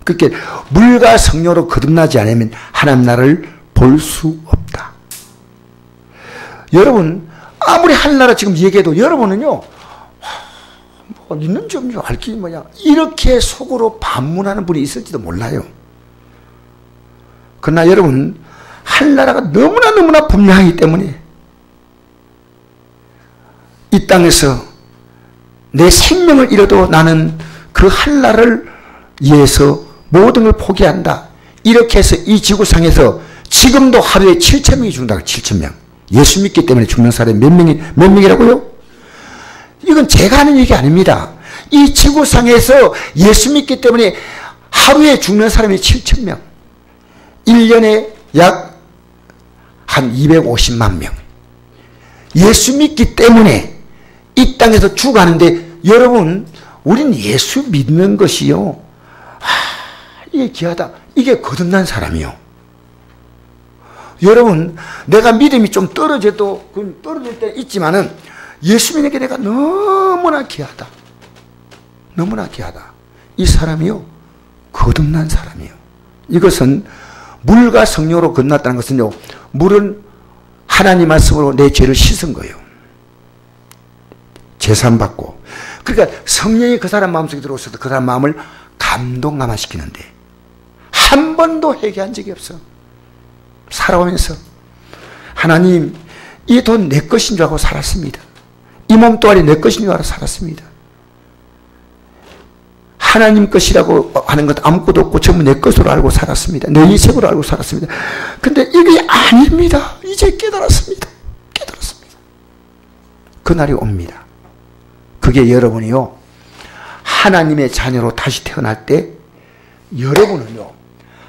그렇게 물과 성령으로 거듭나지 않으면 하나님 나라를 볼 수 없다. 여러분 아무리 하늘나라 지금 얘기해도 여러분은요, 있는 좀 알기 뭐냐. 이렇게 속으로 반문하는 분이 있을지도 몰라요. 그러나 여러분, 하늘나라가 너무나 분명하기 때문에 이 땅에서 내 생명을 잃어도 나는 그 하늘나라를 위해서 모든 걸 포기한다. 이렇게 해서 이 지구상에서 지금도 하루에 7,000명이 죽는다고. 7,000명. 예수 믿기 때문에 죽는 사람이 몇 명이라고요? 이건 제가 하는 얘기 아닙니다. 이 지구상에서 예수 믿기 때문에 하루에 죽는 사람이 7,000명. 1년에 약 한 250만 명. 예수 믿기 때문에 이 땅에서 죽어가는데, 여러분, 우린 예수 믿는 것이요, 이게 귀하다. 이게 거듭난 사람이요. 여러분, 내가 믿음이 좀 떨어져도, 떨어질 때 있지만은, 예수 믿는 게 내가 너무나 귀하다. 너무나 귀하다. 이 사람이요, 거듭난 사람이요. 이것은 물과 성령으로 건넜다는 것은요, 물은 하나님 말씀으로 내 죄를 씻은 거예요. 제산받고. 그러니까 성령이 그 사람 마음속에 들어오셔서 그 사람 마음을 감동감화시키는데, 한 번도 회개한 적이 없어. 살아오면서 하나님, 이 돈 내 것인 줄 알고 살았습니다. 이 몸 또한 내 것인 줄 알고 살았습니다. 하나님 것이라고 하는 것 아무것도 없고 전부 내 것으로 알고 살았습니다. 내 인생으로 알고 살았습니다. 근데 이게 아닙니다. 이제 깨달았습니다. 깨달았습니다. 그날이 옵니다. 그게 여러분이요, 하나님의 자녀로 다시 태어날 때 여러분은요,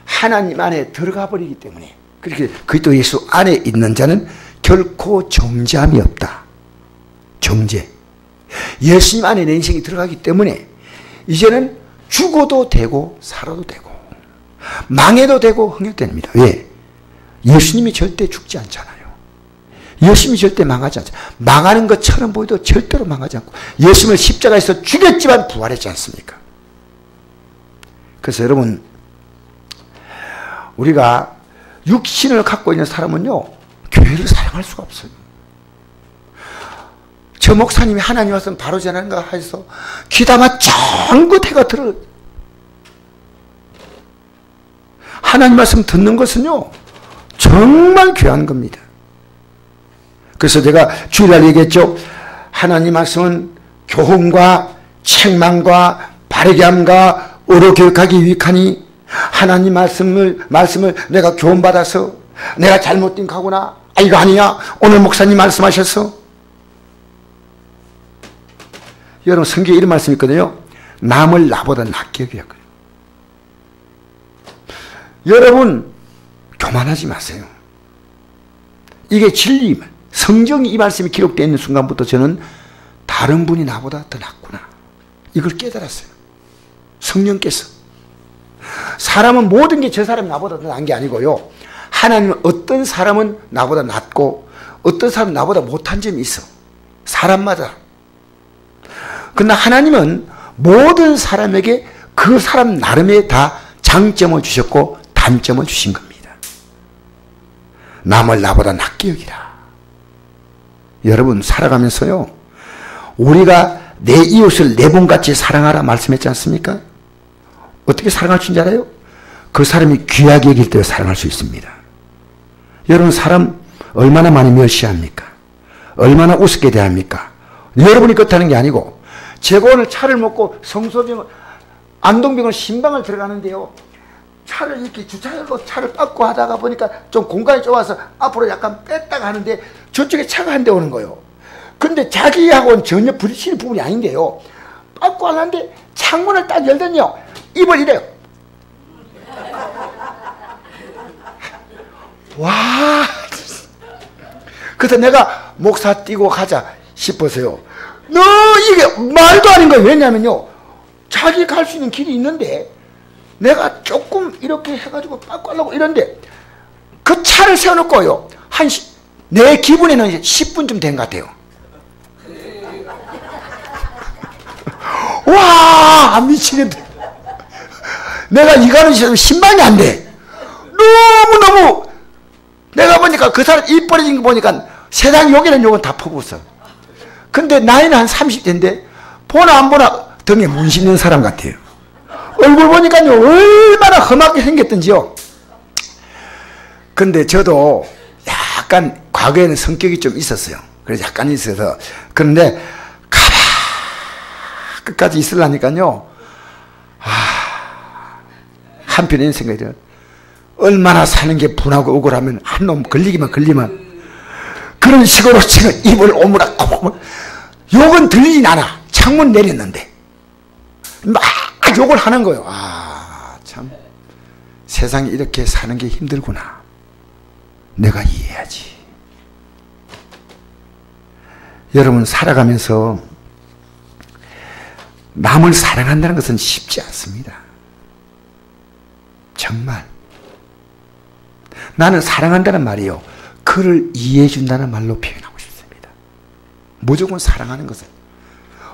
하나님 안에 들어가 버리기 때문에, 그렇게 그리스도 예수 안에 있는 자는 결코 정죄함이 없다. 정죄. 예수님 안에 내 인생이 들어가기 때문에 이제는 죽어도 되고 살아도 되고 망해도 되고 흥해됩니다. 왜? 예수님이 절대 죽지 않잖아요. 예수님이 절대 망하지 않잖아요. 망하는 것처럼 보여도 절대로 망하지 않고, 예수님을 십자가에서 죽였지만 부활했지 않습니까? 그래서 여러분, 우리가 육신을 갖고 있는 사람은요, 교회를 사랑할 수가 없어요. 저 목사님이 하나님 말씀 바로 전하는가 해서 귀담아 쫑긋 해가 들어. 하나님 말씀 듣는 것은요, 정말 귀한 겁니다. 그래서 제가 주일날 얘기했죠. 하나님 말씀은 교훈과 책망과 바르게 함과 의로 교육하기 유익하니, 하나님 말씀을 내가 교훈받아서 내가 잘못된 가구나, 이거 아니야, 오늘 목사님 말씀하셨어. 여러분, 성경에 이런 말씀이 있거든요. 남을 나보다 낫게 여기라고요. 여러분, 교만하지 마세요. 이게 진리, 성경이 이 말씀이 기록되어 있는 순간부터 저는 다른 분이 나보다 더 낫구나, 이걸 깨달았어요. 성령께서. 사람은 모든 게 저 사람이 나보다 더 나은 게 아니고요, 하나님은 어떤 사람은 나보다 낫고 어떤 사람은 나보다 못한 점이 있어. 사람마다. 그러나 하나님은 모든 사람에게 그 사람 나름의 다 장점을 주셨고 단점을 주신 겁니다. 남을 나보다 낫게 여기라. 여러분, 살아가면서요, 우리가 내 이웃을 내 몸같이 사랑하라 말씀했지 않습니까? 어떻게 사랑할 수 있는지 알아요? 그 사람이 귀하게 여길 때 사랑할 수 있습니다. 여러분, 사람 얼마나 많이 멸시합니까? 얼마나 우습게 대합니까? 여러분이 그렇다는 게 아니고, 제가 오늘 차를 먹고 안동병원 신방을 들어가는데요, 차를 이렇게 주차하고 차를 닦고 하다가 보니까 좀 공간이 좁아서 앞으로 약간 뺐다가 하는데 저쪽에 차가 한 대 오는 거예요. 근데 자기하고는 전혀 부딪히는 부분이 아닌데요, 닦고 하는데 창문을 딱 열더니요, 입을 이래요. 와. 그래서 내가 목사 뛰고 가자 싶어서요, 너 이게 말도 아닌 거예요. 왜냐면요, 자기 갈 수 있는 길이 있는데 내가 조금 이렇게 해가지고 빠꾸 하려고 이런데 그 차를 세워놓고요, 내 기분에는 10분쯤 된 것 같아요. 와, 미치겠네. 내가 이가는 시험 신방이 안 돼. 너무너무, 내가 보니까 그 사람 입 벌어진 거 보니까 세상 욕이라는 욕은 다 퍼붓어. 근데 나이는 한 30대인데 보나 안 보나 등에 문신 있는 사람 같아요. 얼굴 보니까요 얼마나 험하게 생겼던지요. 근데 저도 약간 과거에는 성격이 좀 있었어요. 그래서 약간 있어서. 그런데 가라 끝까지 있으려니까요 한편에는 생각이 들어요. 얼마나 사는 게 분하고 억울하면 한 놈 걸리기만 그런 식으로 지금 입을 오므락 욕은 들리진 않아. 창문 내렸는데 막 욕을 하는 거예요. 참 세상에 이렇게 사는 게 힘들구나. 내가 이해해야지. 여러분 살아가면서 남을 사랑한다는 것은 쉽지 않습니다. 정말 나는 사랑한다는 말이요 그를 이해해 준다는 말로 표현하고 싶습니다. 무조건 사랑하는 것은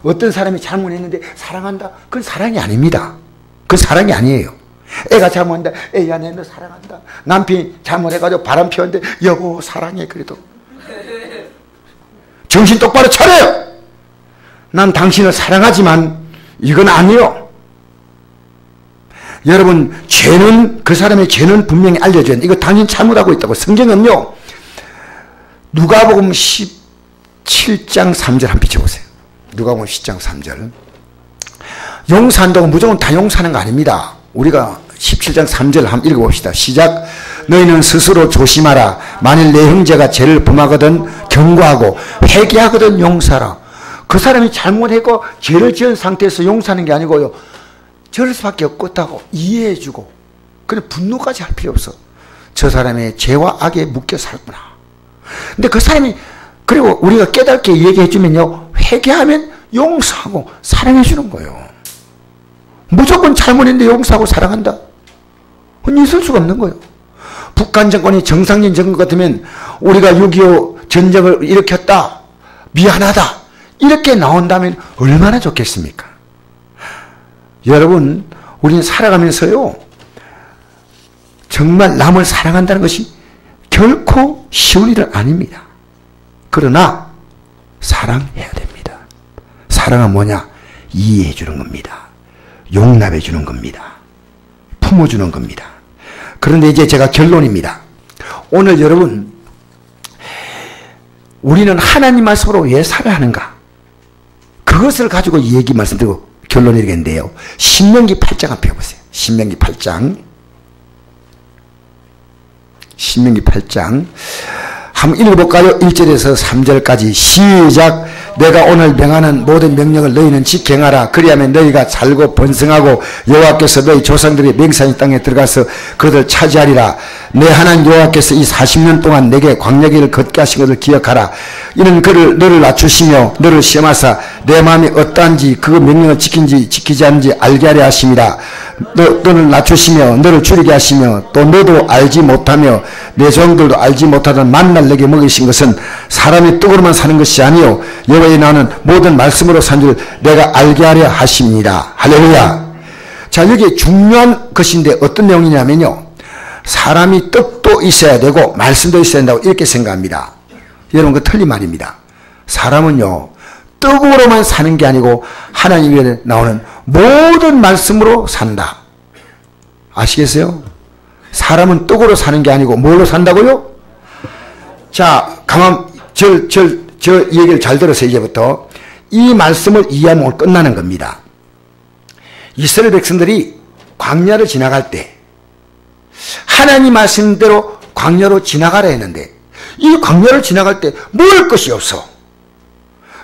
어떤 사람이 잘못했는데 사랑한다? 그건 사랑이 아닙니다. 그건 사랑이 아니에요. 애가 잘못한다. 애야 내 너 사랑한다. 남편이 잘못해가지고 바람 피웠는데 여보 사랑해. 그래도 정신 똑바로 차려요. 난 당신을 사랑하지만 이건 아니요. 여러분 죄는 그 사람의 죄는 분명히 알려줘야 돼. 이거 당신 잘못하고 있다고. 성경은요 누가복음 17장 3절 한번 비춰보세요. 누가복음 10장 3절. 용서한다고 무조건 다 용서하는 거 아닙니다. 우리가 17장 3절 한번 읽어봅시다. 시작. 너희는 스스로 조심하라. 만일 내 형제가 죄를 범하거든 경고하고 회개하거든 용서하라. 그 사람이 잘못했고 죄를 지은 상태에서 용서하는 게 아니고요 저럴 수밖에 없다고 이해해주고 그냥 분노까지 할 필요 없어. 저 사람의 죄와 악에 묶여 살구나. 근데 그 사람이 그리고 우리가 깨닫게 얘기해주면요 회개하면 용서하고 사랑해주는 거예요. 무조건 잘못했는데 용서하고 사랑한다? 그건 있을 수가 없는 거예요. 북한 정권이 정상적인 정권 같으면 우리가 6.25 전쟁을 일으켰다 미안하다 이렇게 나온다면 얼마나 좋겠습니까? 여러분 우리는 살아가면서요 정말 남을 사랑한다는 것이 결코 쉬운 일은 아닙니다. 그러나 사랑해야 됩니다. 사랑은 뭐냐? 이해해 주는 겁니다. 용납해 주는 겁니다. 품어주는 겁니다. 그런데 이제 제가 결론입니다. 오늘 여러분 우리는 하나님 말씀으로 왜 살아야 하는가? 그것을 가지고 이 얘기 말씀드리고 결론이 되겠는데요. 신명기 8장 한번 펴보세요. 신명기 8장. 신명기 8장. 한번 읽어볼까요? 1절에서 3절까지 시작. 내가 오늘 명하는 모든 명령을 너희는 지켜하라. 그리하면 너희가 살고 번성하고 여호와께서 너희 조상들이 맹세한 땅에 들어가서 그들을 차지하리라. 내 하나님 여호와께서 이 40년 동안 내게 광야길을 걷게 하신 것을 기억하라. 이는 그를 너를 낮추시며 너를 시험하사 내 마음이 어떠한지 그 명령을 지킨지 지키지 않는지 알게 하려 하심이라. 너를 낮추시며 너를 줄이게 하시며 또 너도 알지 못하며 내 종들도 알지 못하던 만날 내게 먹이신 것은 사람이 떡으로만 사는 것이 아니요 여호와의 나는 모든 말씀으로 산 줄 내가 알게 하려 하십니다. 할렐루야. 자, 여기 중요한 것인데 어떤 내용이냐면요 사람이 떡도 있어야 되고 말씀도 있어야 된다고 이렇게 생각합니다. 여러분 그 틀린 말입니다. 사람은요 떡으로만 사는 게 아니고 하나님에 나오는 모든 말씀으로 산다. 아시겠어요? 사람은 떡으로 사는 게 아니고 뭘로 산다고요? 자, 가만 저 얘기를 잘 들으세요. 이제부터 이 말씀을 이해하면 오늘 끝나는 겁니다. 이스라엘 백성들이 광야를 지나갈 때 하나님 말씀대로 광야로 지나가라 했는데 이 광야를 지나갈 때 먹을 것이 없어.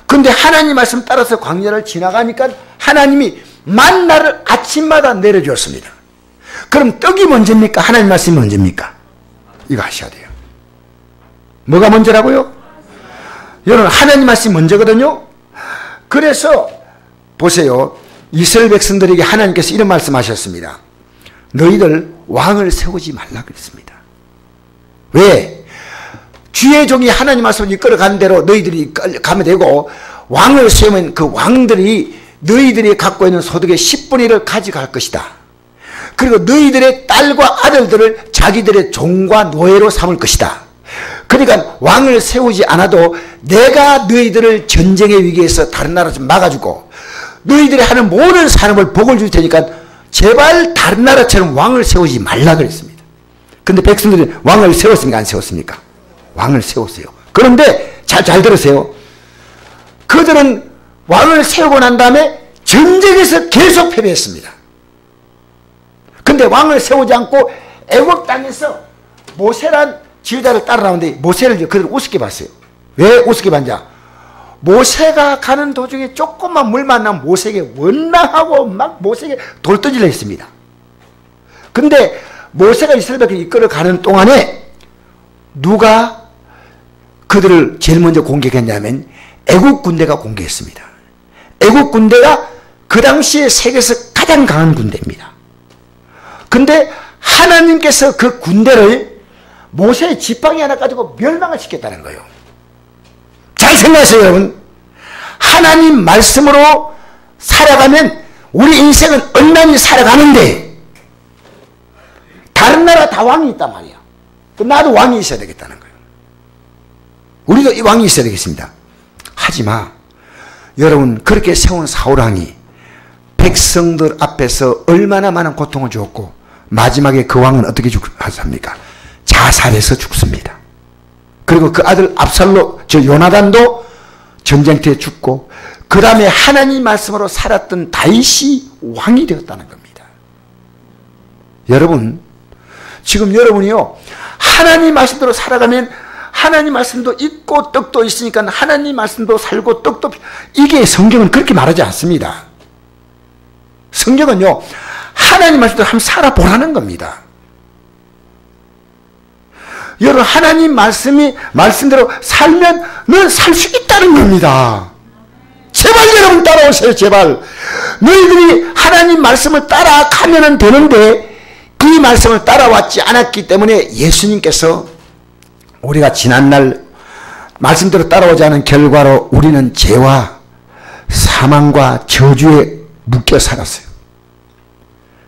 근데 하나님 말씀 따라서 광야를 지나가니까 하나님이 만나를 아침마다 내려주었습니다. 그럼 떡이 먼저입니까? 하나님 말씀이 먼저입니까? 이거 아셔야 돼요. 뭐가 먼저라고요? 여러분 하나님 말씀이 먼저거든요. 그래서 보세요. 이스라엘 백성들에게 하나님께서 이런 말씀하셨습니다. 너희들 왕을 세우지 말라 그랬습니다. 왜? 주의 종이 하나님 말씀을 이끌어가는 대로 너희들이 가면 되고 왕을 세우면 그 왕들이 너희들이 갖고 있는 소득의 10분의 1을 가져갈 것이다. 그리고 너희들의 딸과 아들들을 자기들의 종과 노예로 삼을 것이다. 그러니까 왕을 세우지 않아도 내가 너희들을 전쟁의 위기에서 다른 나라 좀 막아주고 너희들이 하는 모든 산업을 복을 줄 테니까 제발 다른 나라처럼 왕을 세우지 말라 그랬습니다. 근데 백성들이 왕을 세웠습니까? 안 세웠습니까? 왕을 세웠어요. 그런데 잘 들으세요. 그들은 왕을 세우고 난 다음에 전쟁에서 계속 패배했습니다. 근데 왕을 세우지 않고 애국 땅에서 모세란 지휘자를 따라 나오는데 모세를 그들 우습게 봤어요. 왜 우습게 봤냐? 모세가 가는 도중에 조금만 물 만나면 모세에게 원망하고 막 모세에게 돌던지려 했습니다. 근데 모세가 이스라엘 백성을 이끌어 가는 동안에 누가 그들을 제일 먼저 공격했냐면 애국 군대가 공격했습니다. 애국 군대가 그 당시에 세계에서 가장 강한 군대입니다. 근데 하나님께서 그 군대를 모세의 지팡이 하나 가지고 멸망을 시켰다는 거예요. 잘 생각하세요, 여러분. 하나님 말씀으로 살아가면 우리 인생은 얼마나 살아가는데 다른 나라 다 왕이 있단 말이야. 나도 왕이 있어야 되겠다는 거예요. 우리도 이 왕이 있어야 되겠습니다. 하지마. 여러분, 그렇게 세운 사울왕이 백성들 앞에서 얼마나 많은 고통을 주었고 마지막에 그 왕은 어떻게 죽습니까? 자살해서 죽습니다. 그리고 그 아들 요나단도 전쟁터에 죽고 그 다음에 하나님 말씀으로 살았던 다윗이 왕이 되었다는 겁니다. 여러분, 지금 여러분이요, 하나님 말씀대로 살아가면 하나님 말씀도 있고 떡도 있으니까 하나님 말씀도 살고 떡도, 이게 성경은 그렇게 말하지 않습니다. 성경은요, 하나님 말씀대로 한번 살아보라는 겁니다. 여러분, 하나님 말씀대로 살면 넌 살 수 있다는 겁니다. 제발 여러분 따라오세요, 제발. 너희들이 하나님 말씀을 따라가면 되는데 이 말씀을 따라왔지 않았기 때문에 예수님께서 우리가 지난날 말씀대로 따라오지 않은 결과로 우리는 죄와 사망과 저주에 묶여 살았어요.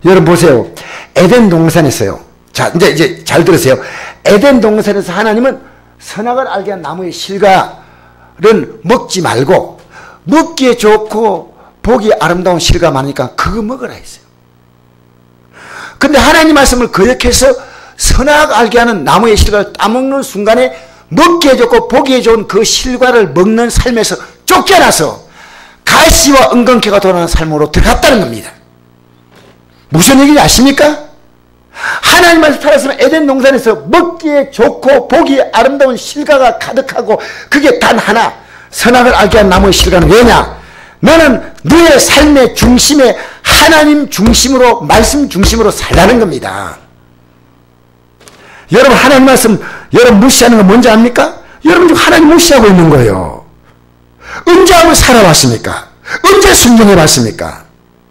여러분 보세요. 에덴 동산에서요. 자, 이제 잘 들으세요. 에덴 동산에서 하나님은 선악을 알게 한 나무의 실과를 먹지 말고 먹기에 좋고 보기 아름다운 실과 많으니까 그거 먹으라 했어요. 근데 하나님 말씀을 거역해서 선악 알게 하는 나무의 실과를 따먹는 순간에 먹기에 좋고 보기에 좋은 그 실과를 먹는 삶에서 쫓겨나서 가시와 은근케가 돌아가는 삶으로 들어갔다는 겁니다. 무슨 얘기인지 아십니까? 하나님 말씀 따랐으면 에덴 동산에서 먹기에 좋고 보기에 아름다운 실과가 가득하고 그게 단 하나, 선악을 알게 한 나무의 실과는 왜냐? 너는 너의 삶의 중심에 하나님 중심으로, 말씀 중심으로 살라는 겁니다. 여러분, 하나님 말씀 여러분 무시하는 건 뭔지 압니까? 여러분 지금 하나님 무시하고 있는 거예요. 언제 한번 살아왔습니까? 언제 순종해 봤습니까?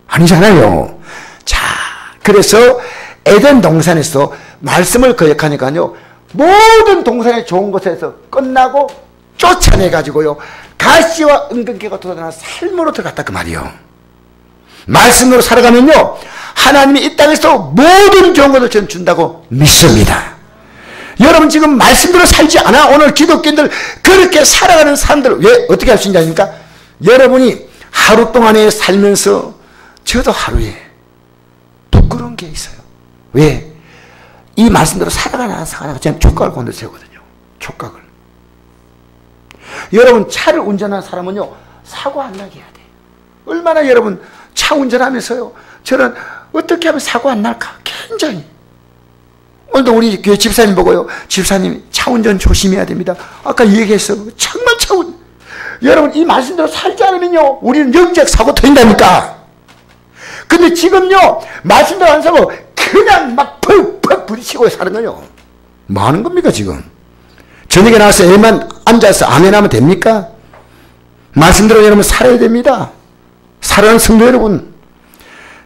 아니잖아요. 자, 그래서 에덴 동산에서 말씀을 거역하니까요, 모든 동산의 좋은 곳에서 끝나고 쫓아내가지고요, 가시와 은근깨가 돋아나는 삶으로 들어갔다 그 말이요. 말씀으로 살아가면요, 하나님이 이 땅에서 모든 좋은 것을 전 준다고 믿습니다. 여러분 지금 말씀대로 살지 않아? 오늘 기독교인들 그렇게 살아가는 사람들 왜 어떻게 할 수 있는지 아십니까? 여러분이 하루 동안에 살면서 저도 하루에 부끄러운 게 있어요. 왜? 이 말씀대로 살아가는 사람이 저는 촉각을 건너 세우거든요. 촉각을. 여러분 차를 운전하는 사람은요, 사고 안 나게 해야 돼. 얼마나 여러분 차 운전하면서요, 저는 어떻게 하면 사고 안 날까? 굉장히. 오늘도 우리 교회 집사님 보고요, 집사님 차 운전 조심해야 됩니다. 아까 얘기했어. 정말 차 운전. 여러분 이 말씀대로 살지 않으면요, 우리는 영적 사고 터진다니까. 근데 지금요, 말씀대로 안 사고 그냥 막 퍽퍽 부딪히고 사는 거요. 뭐 하는 겁니까 지금? 저녁에 나와서 애만 앉아서 아멘하면 됩니까? 말씀대로 여러분 살아야 됩니다. 사랑하는 성도 여러분,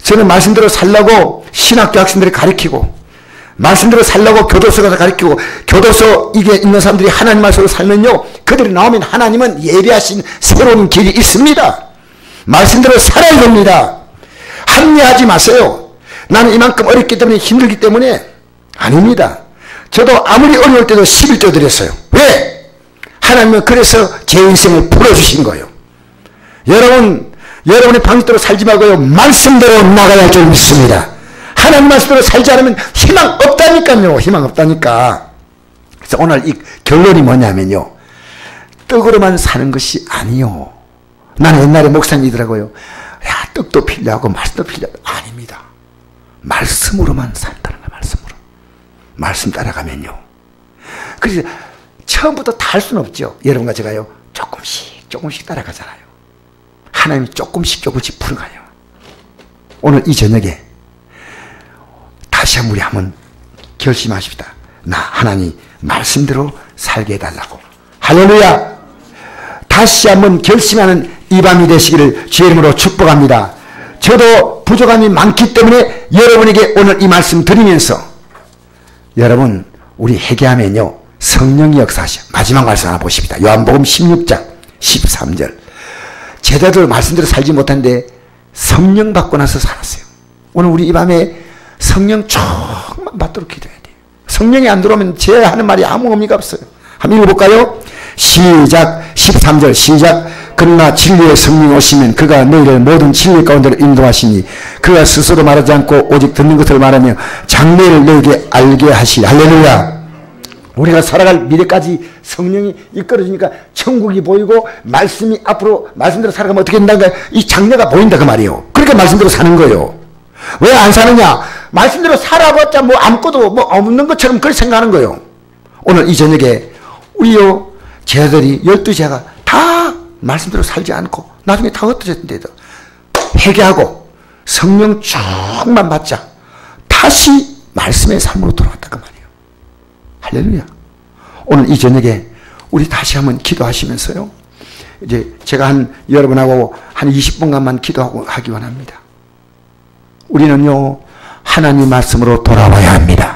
저는 말씀대로 살라고 신학교 학생들이 가르치고, 말씀대로 살라고 교도소 가서 가르치고, 교도소 이게 있는 사람들이 하나님 말씀으로 살면요, 그들이 나오면 하나님은 예비하신 새로운 길이 있습니다. 말씀대로 살아야 됩니다. 합리하지 마세요. 나는 이만큼 어렵기 때문에 힘들기 때문에 아닙니다. 저도 아무리 어려울 때도 11조 드렸어요. 왜? 하나님은 그래서 제 인생을 풀어주신 거예요. 여러분 여러분의 방식대로 살지 말고요. 말씀대로 나가야 할 줄 믿습니다. 하나님 말씀대로 살지 않으면 희망 없다니까요. 희망 없다니까. 그래서 오늘 이 결론이 뭐냐면요. 떡으로만 사는 것이 아니요. 나는 옛날에 목사님이더라고요. 야, 떡도 필요하고 말씀도 필요하고. 아닙니다. 말씀으로만 산다는 거예요. 말씀으로. 말씀 따라가면요. 그래서 처음부터 다 할 수는 없죠. 여러분과 제가요. 조금씩 따라가잖아요. 하나님이 조금씩 풀어가요. 오늘 이 저녁에 다시 한번 우리 한번 결심하십시다. 나 하나님 말씀대로 살게 해달라고. 할렐루야. 다시 한번 결심하는 이 밤이 되시기를 주의 이름으로 축복합니다. 저도 부족함이 많기 때문에 여러분에게 오늘 이 말씀 드리면서 여러분 우리 회개하면요 성령이 역사하셔. 마지막 말씀 하나 보십니다. 요한복음 16장 13절. 제자들 말씀대로 살지 못한데 성령 받고 나서 살았어요. 오늘 우리 이 밤에 성령 조금만 받도록 기도해야 돼요. 성령이 안 들어오면 제 하는 말이 아무 의미가 없어요. 한번 읽어볼까요? 시작. 13절 시작. 그러나 진리의 성령이 오시면 그가 너희를 모든 진리 가운데로 인도하시니 그가 스스로 말하지 않고 오직 듣는 것을 말하며 장래를 너희에게 알게 하시리. 할렐루야. 우리가 살아갈 미래까지 성령이 이끌어주니까 천국이 보이고 말씀이 앞으로 말씀대로 살아가면 어떻게 된다는 거야? 이 장래가 보인다 그 말이에요. 그러니까 말씀대로 사는 거예요. 왜 안 사느냐? 말씀대로 살아봤자 뭐 아무것도 뭐 없는 것처럼 그렇게 생각하는 거예요. 오늘 이 저녁에 우리요 제자들이 12제자가 다 말씀대로 살지 않고 나중에 다 흩어졌는데도 회개하고 성령 충만 받자 다시 말씀의 삶으로 돌아왔다 그 말이에요. 할렐루야. 오늘 이 저녁에 우리 다시 한번 기도하시면서요. 이제 제가 여러분하고 한 20분간만 기도하고 하기 원합니다. 우리는요 하나님 말씀으로 돌아와야 합니다.